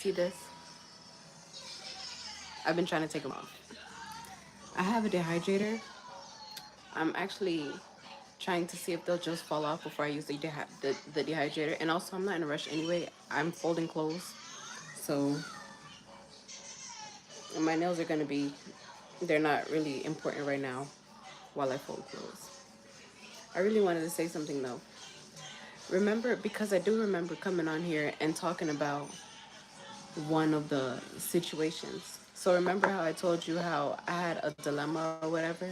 See this? I've been trying to take them off. I have a dehydrator. I'm actually trying to see if they'll just fall off before I use the dehydrator. And also, I'm not in a rush anyway. I'm folding clothes. So, my nails are going to be, they're not really important right now while I fold clothes. I really wanted to say something though. Remember, because I do remember coming on here and talking about one of the situations. So remember how I told you how I had a dilemma or whatever?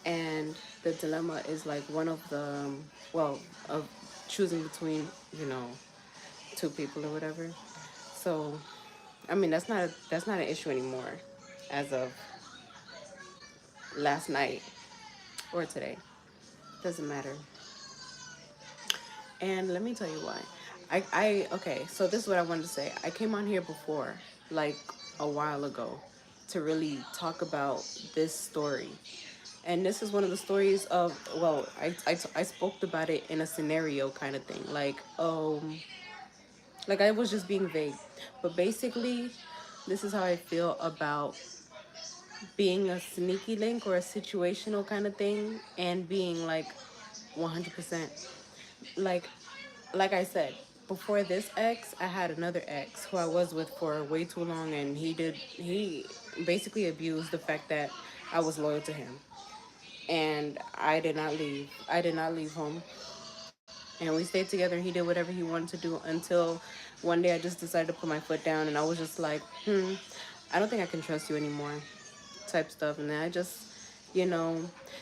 And the dilemma is like one of the, well, of choosing between, you know, two people or whatever. So, I mean, that's not an issue anymore as of last night or today. Doesn't matter. And let me tell you why. Okay, so this is what I wanted to say. I came on here before, like a while ago, to really talk about this story. And this is one of the stories of, well, I spoke about it in a scenario kind of thing. Like I was just being vague. But basically, this is how I feel about being a sneaky link or a situational kind of thing and being like 100%. Like like I said, before this ex, I had another ex who I was with for way too long, and he basically abused the fact that I was loyal to him, and I did not leave. I did not leave home, and we stayed together. And he did whatever he wanted to do until one day I just decided to put my foot down, and I was just like, I don't think I can trust you anymore, type stuff. And then I just, you know,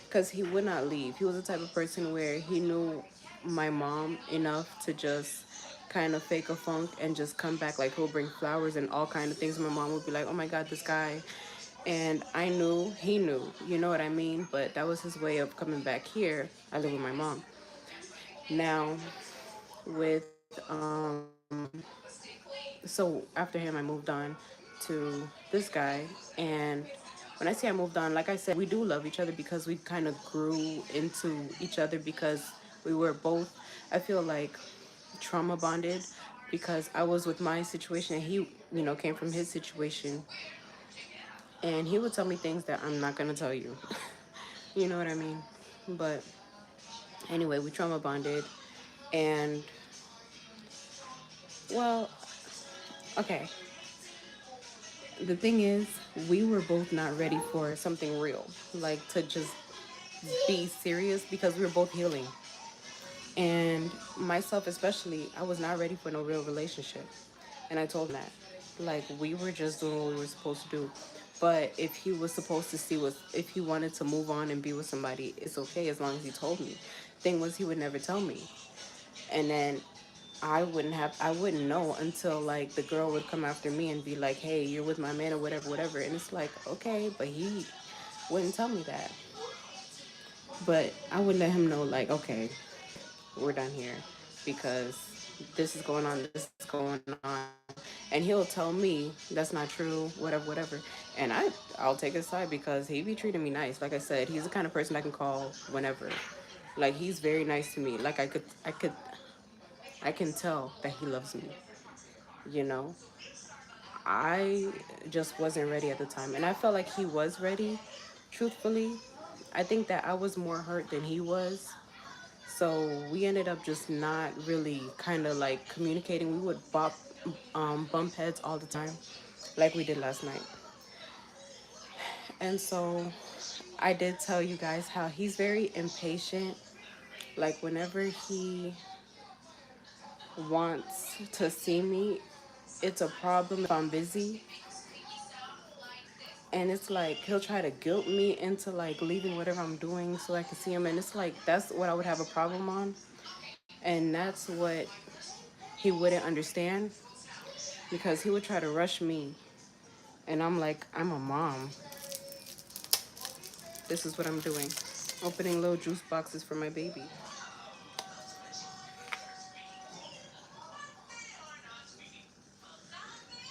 because he would not leave. He was the type of person where he knew my mom enough to just kind of fake a funk and just come back. Like he'll bring flowers and all kind of things. My mom would be like, oh my god, this guy. And I knew he knew, you know what I mean? But that was his way of coming back here. I live with my mom now. With So after him, I moved on to this guy. And when I say I moved on, like I said, we do love each other because we kind of grew into each other because we were both, I feel like, trauma bonded because I was with my situation and he, came from his situation. And he would tell me things that I'm not going to tell you. You know what I mean? But anyway, we trauma bonded. And, well, okay, the thing is, we were both not ready for something real, like to just be serious because we were both healing. And myself, especially, I was not ready for no real relationship. And I told him that. Like, we were just doing what we were supposed to do. But if he was supposed to see what, if he wanted to move on and be with somebody, it's okay as long as he told me. Thing was, he would never tell me. And then I wouldn't know until like the girl would come after me and be like, hey, you're with my man or whatever, whatever. And it's like, okay, but he wouldn't tell me that. But I would let him know, like, okay, we're done here because this is going on, this is going on. And he'll tell me that's not true, whatever, whatever. And I'll take his side because he be treating me nice. Like I said, he's the kind of person I can call whenever. Like he's very nice to me. Like I can tell that he loves me, you know? I just wasn't ready at the time. And I felt like he was ready, truthfully. I think that I was more hurt than he was. So we ended up just not really kind of like communicating. We would bump heads all the time, like we did last night. And so I did tell you guys how he's very impatient. Like whenever he wants to see me, it's a problem if I'm busy. And it's like he'll try to guilt me into like leaving whatever I'm doing so I can see him. And it's like that's what I would have a problem on. And that's what he wouldn't understand because he would try to rush me. And I'm like, I'm a mom. This is what I'm doing. Opening little juice boxes for my baby.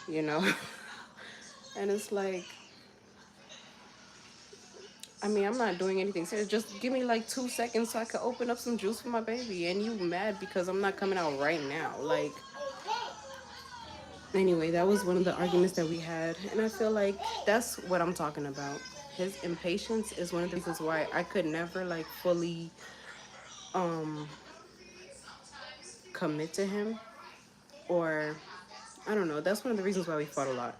You know? And it's like, I mean, I'm not doing anything serious. Just give me like 2 seconds so I can open up some juice for my baby. And you mad because I'm not coming out right now. Like, Anyway, that was one of the arguments that we had, and I feel like that's what I'm talking about. His impatience is one of the reasons why I could never like fully um commit to him, or I don't know. That's one of the reasons why we fought a lot,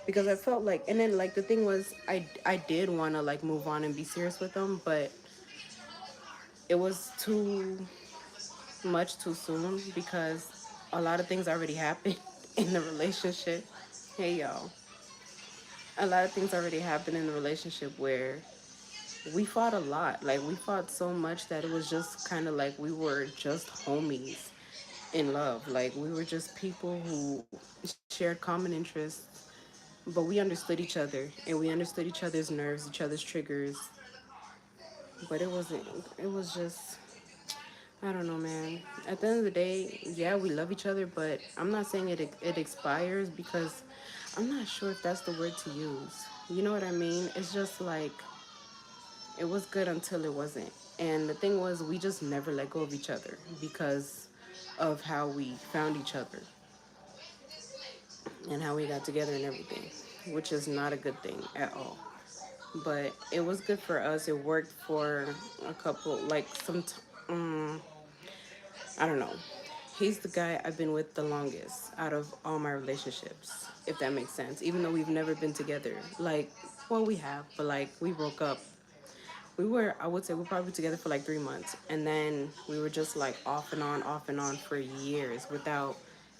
because I felt like, and then like the thing was, I did want to like move on and be serious with him, but it was too much too soon because a lot of things already happened in the relationship. Hey y'all, a lot of things already happened in the relationship where we fought a lot. Like we fought so much that it was just kind of like we were just homies in love. Like we were just people who shared common interests, but we understood each other and we understood each other's nerves, each other's triggers. But it wasn't. It was just. I don't know, man. At the end of the day, yeah, we love each other, but I'm not saying it expires because I'm not sure if that's the word to use. You know what I mean? It's just like it was good until it wasn't. And the thing was, we just never let go of each other because of how we found each other and how we got together and everything, which is not a good thing at all. But it was good for us. It worked for a couple, like I don't know. He's the guy I've been with the longest out of all my relationships, if that makes sense. Even though we've never been together. Like, well, we have, but like, we broke up. I would say, we were probably together for like 3 months. And then we were just like off and on for years without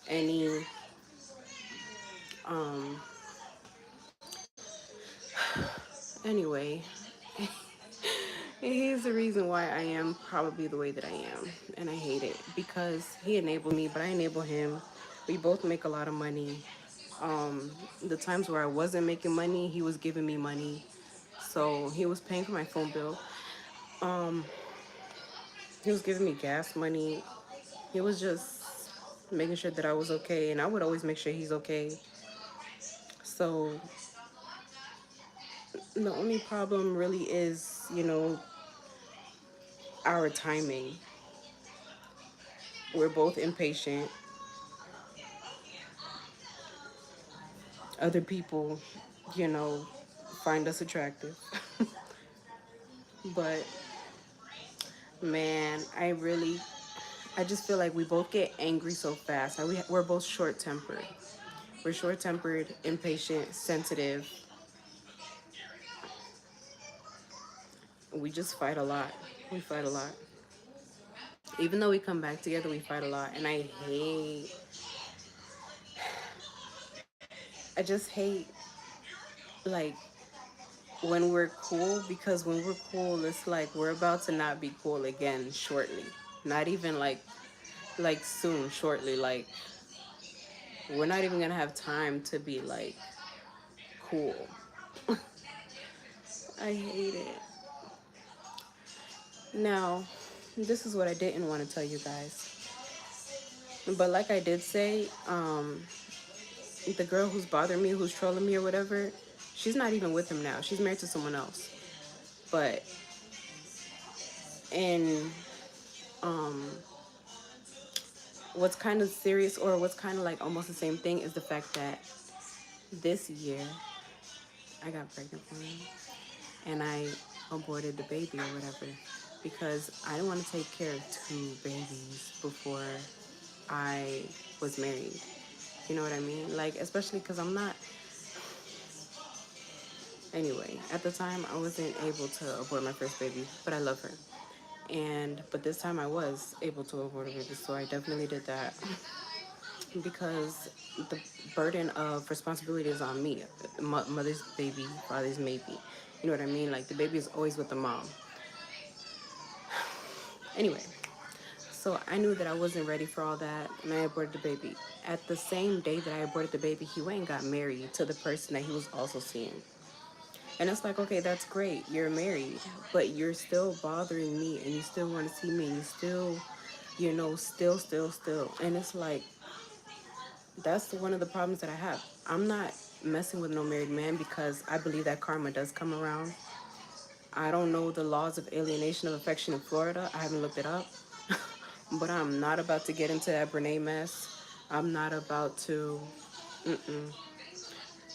any, um, anyway, he's the reason why I am probably the way that I am. And I hate it because he enabled me, but I enable him. We both make a lot of money. The times where I wasn't making money, he was giving me money. So he was paying for my phone bill. Um, he was giving me gas money. He was just making sure that I was okay, and I would always make sure he's okay. So the only problem really is, our timing. We're both impatient. Other people, you know, find us attractive. But man, I just feel like we both get angry so fast. Like we're both short tempered. We're short tempered, impatient, sensitive. We just fight a lot. We fight a lot. Even though we come back together, we fight a lot. And I just hate, like, when we're cool, because when we're cool, it's like we're about to not be cool again shortly. Not even like soon, shortly. Like, we're not even gonna have time to be like cool. I hate it. Now, this is what I didn't want to tell you guys. But like I did say, the girl who's bothering me, who's trolling me or whatever, she's not even with him now. She's married to someone else. But in um, what's kind of serious, or what's kind of like almost the same thing, is the fact that this year I got pregnant for him and I aborted the baby or whatever because I didn't want to take care of two babies before I was married. You know what I mean? Like, especially because I'm not. Anyway, at the time, I wasn't able to abort my first baby, but I love her. But this time I was able to abort a baby, so I definitely did that because the burden of responsibility is on me. Mother's baby, father's maybe. You know what I mean? Like, the baby is always with the mom. Anyway, so I knew that I wasn't ready for all that, and I aborted the baby. At the same day that I aborted the baby, he went and got married to the person that he was also seeing. And it's like, okay, that's great. You're married, but you're still bothering me, and you still want to see me, and you still, still. And it's like, that's one of the problems that I have. I'm not messing with no married man because I believe that karma does come around. I don't know the laws of alienation of affection in Florida. I haven't looked it up. But I'm not about to get into that Brene mess. I'm not about to.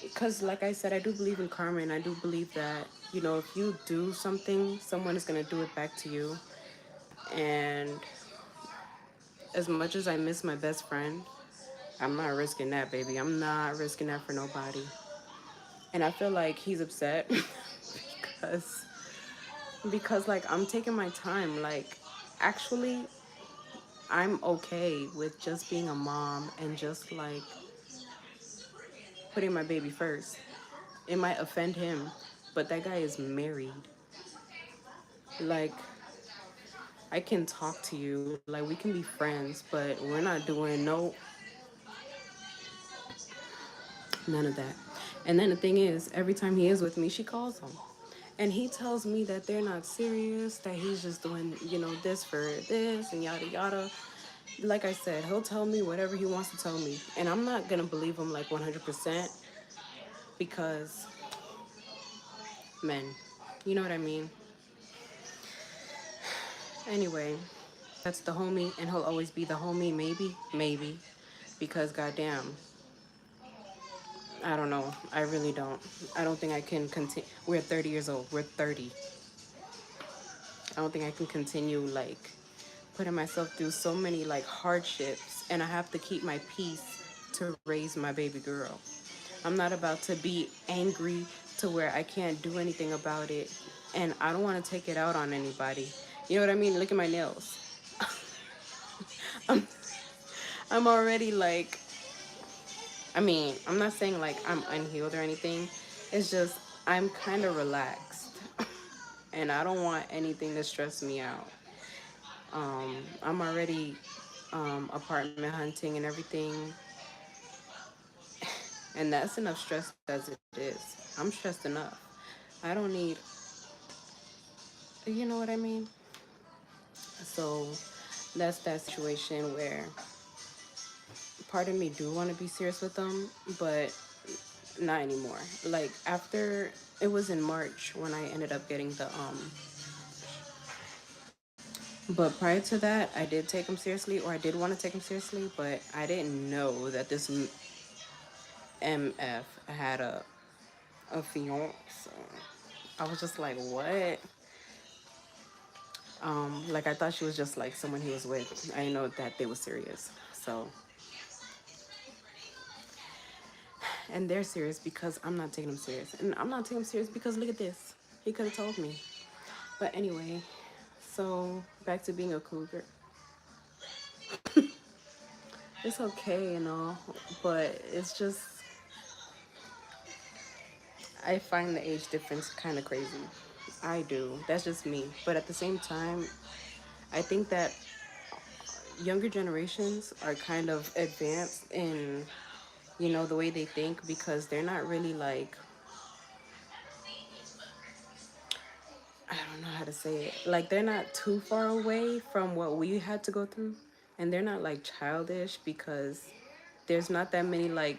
Because, like I said, I do believe in karma, and I do believe that, if you do something, someone is going to do it back to you. And as much as I miss my best friend, I'm not risking that, baby. I'm not risking that for nobody. And I feel like he's upset because like I'm taking my time. Like, actually, I'm okay with just being a mom and just like putting my baby first. It might offend him, but that guy is married. Like, I can talk to you, like we can be friends, but we're not doing none of that. And then the thing is, every time he is with me, she calls him. And he tells me that they're not serious, that he's just doing, this for this and yada yada. Like I said, he'll tell me whatever he wants to tell me. And I'm not going to believe him like 100% because men, you know what I mean? Anyway, that's the homie, and he'll always be the homie, maybe, maybe. Because goddamn, I don't know. I really don't. I don't think I can continue. We're 30 years old. We're 30. I don't think I can continue like putting myself through so many like hardships, and I have to keep my peace to raise my baby girl. I'm not about to be angry to where I can't do anything about it, and I don't want to take it out on anybody. You know what I mean? Look at my nails. I'm I'm already like, I mean, I'm not saying like I'm unhealed or anything. It's just I'm kind of relaxed and I don't want anything to stress me out. I'm already apartment hunting and everything, and that's enough stress as it is. I'm stressed enough. I don't need, you know what I mean? So that's that situation where part of me do want to be serious with them, but not anymore. Like after it was in March when I ended up getting the but prior to that, I did take him seriously, or I did want to take him seriously, but I didn't know that this MF had a fiance. I was just like, what? Like I thought she was just like someone he was with. I didn't know that they were serious. So, and they're serious because I'm not taking them serious, and I'm not taking them serious because look at this. He could have told me. But anyway, so back to being a cougar. It's okay and all, but it's just I find the age difference kind of crazy. I do. That's just me. But at the same time, I think that younger generations are kind of advanced in, the way they think because they're not really like, I don't know how to say it. Like, they're not too far away from what we had to go through. And they're not like childish because there's not that many like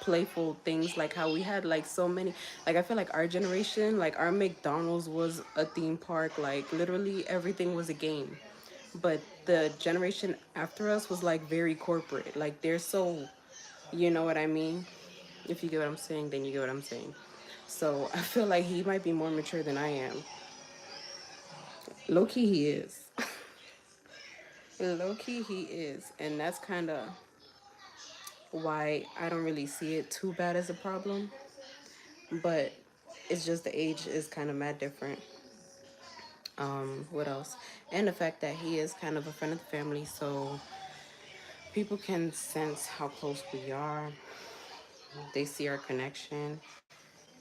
playful things like how we had like so many, like I feel like our generation, like our McDonald's was a theme park, like literally everything was a game. But the generation after us was like very corporate, like they're so, you know what I mean? If you get what I'm saying, then you get what I'm saying. So I feel like he might be more mature than I am. Low key he is. Low key he is, and that's kind of why I don't really see it too bad as a problem. But it's just the age is kind of mad different. What else? And the fact that he is kind of a friend of the family, so people can sense how close we are. They see our connection,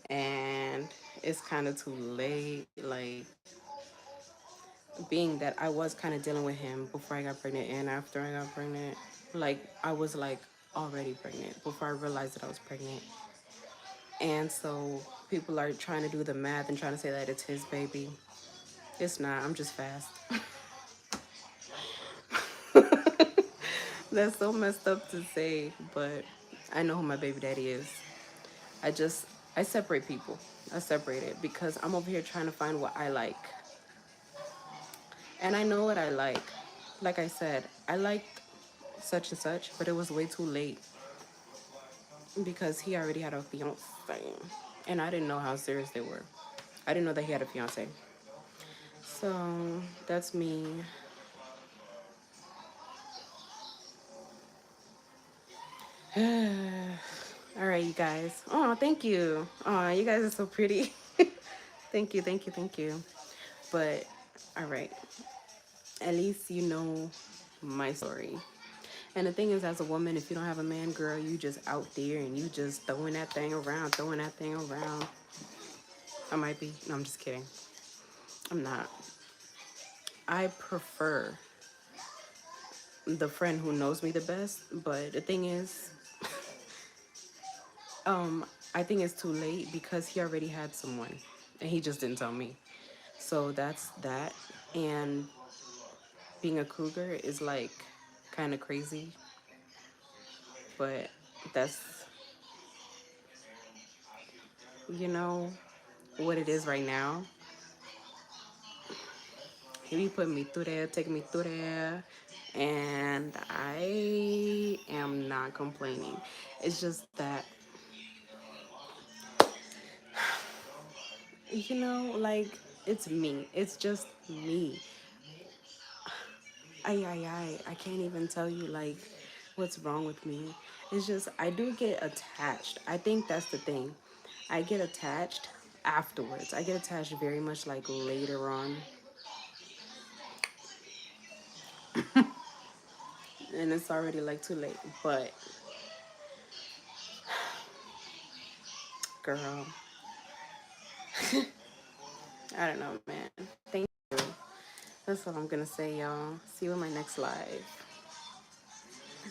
and it's kind of too late. Like, being that I was kind of dealing with him before I got pregnant and after I got pregnant, like, I was like already pregnant before I realized that I was pregnant. And so people are trying to do the math and trying to say that it's his baby. It's not. I'm just fast. That's so messed up to say, but I know who my baby daddy is. I just, I separate people. I separate it because I'm over here trying to find what I like. And I know what I like. Like I said, I liked such and such, but it was way too late. because he already had a fiance, and I didn't know how serious they were. I didn't know that he had a fiance. So that's me. All right, you guys. Oh, thank you. Oh, you guys are so pretty. Thank you, thank you, thank you. But all right, at least you know my story. And the thing is, as a woman, if you don't have a man, girl, you just out there and you just throwing that thing around, throwing that thing around. I might be. No, I'm just kidding. I'm not. I prefer the friend who knows me the best. But the thing is, um, I think it's too late because he already had someone and he just didn't tell me. So that's that. And being a cougar is like kind of crazy, but that's, you know, what it is right now. He be putting me through there, taking me through there, and I am not complaining. It's just that, like, it's me. It's just me. I can't even tell you, like, what's wrong with me. It's just, I do get attached. I think that's the thing. I get attached afterwards. I get attached very much, like, later on. And it's already, like, too late. But, girl, I don't know, man. Thank you. That's all I'm gonna say, y'all. See you in my next live.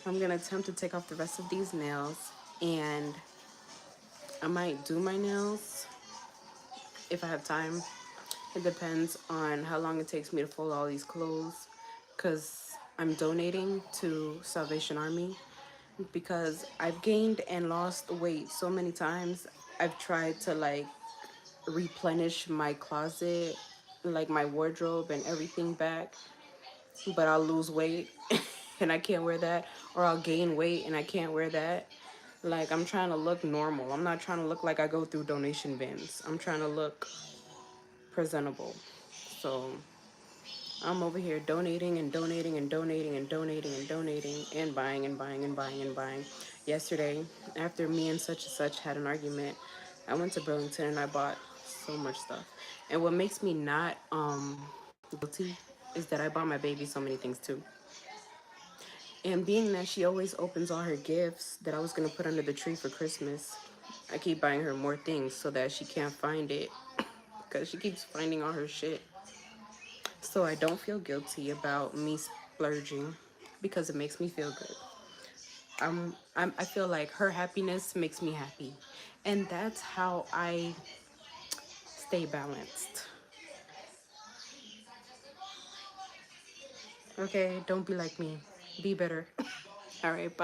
I'm gonna attempt to take off the rest of these nails, and I might do my nails if I have time. It depends on how long it takes me to fold all these clothes, because I'm donating to Salvation Army, because I've gained and lost weight so many times. I've tried to, like, replenish my closet, like my wardrobe and everything back, but I'll lose weight and I can't wear that, or I'll gain weight and I can't wear that. Like, I'm trying to look normal. I'm not trying to look like I go through donation bins. I'm trying to look presentable. So I'm over here donating and donating and donating and donating and donating and buying and buying and buying and buying. Yesterday, after me and such had an argument, I went to Burlington and I bought so much stuff. And what makes me not guilty is that I bought my baby so many things too. And being that she always opens all her gifts that I was gonna put under the tree for Christmas, I keep buying her more things so that she can't find it because she keeps finding all her shit. So I don't feel guilty about me splurging because it makes me feel good. I feel like her happiness makes me happy. And that's how I stay balanced. Okay, don't be like me. Be better. All right, bye.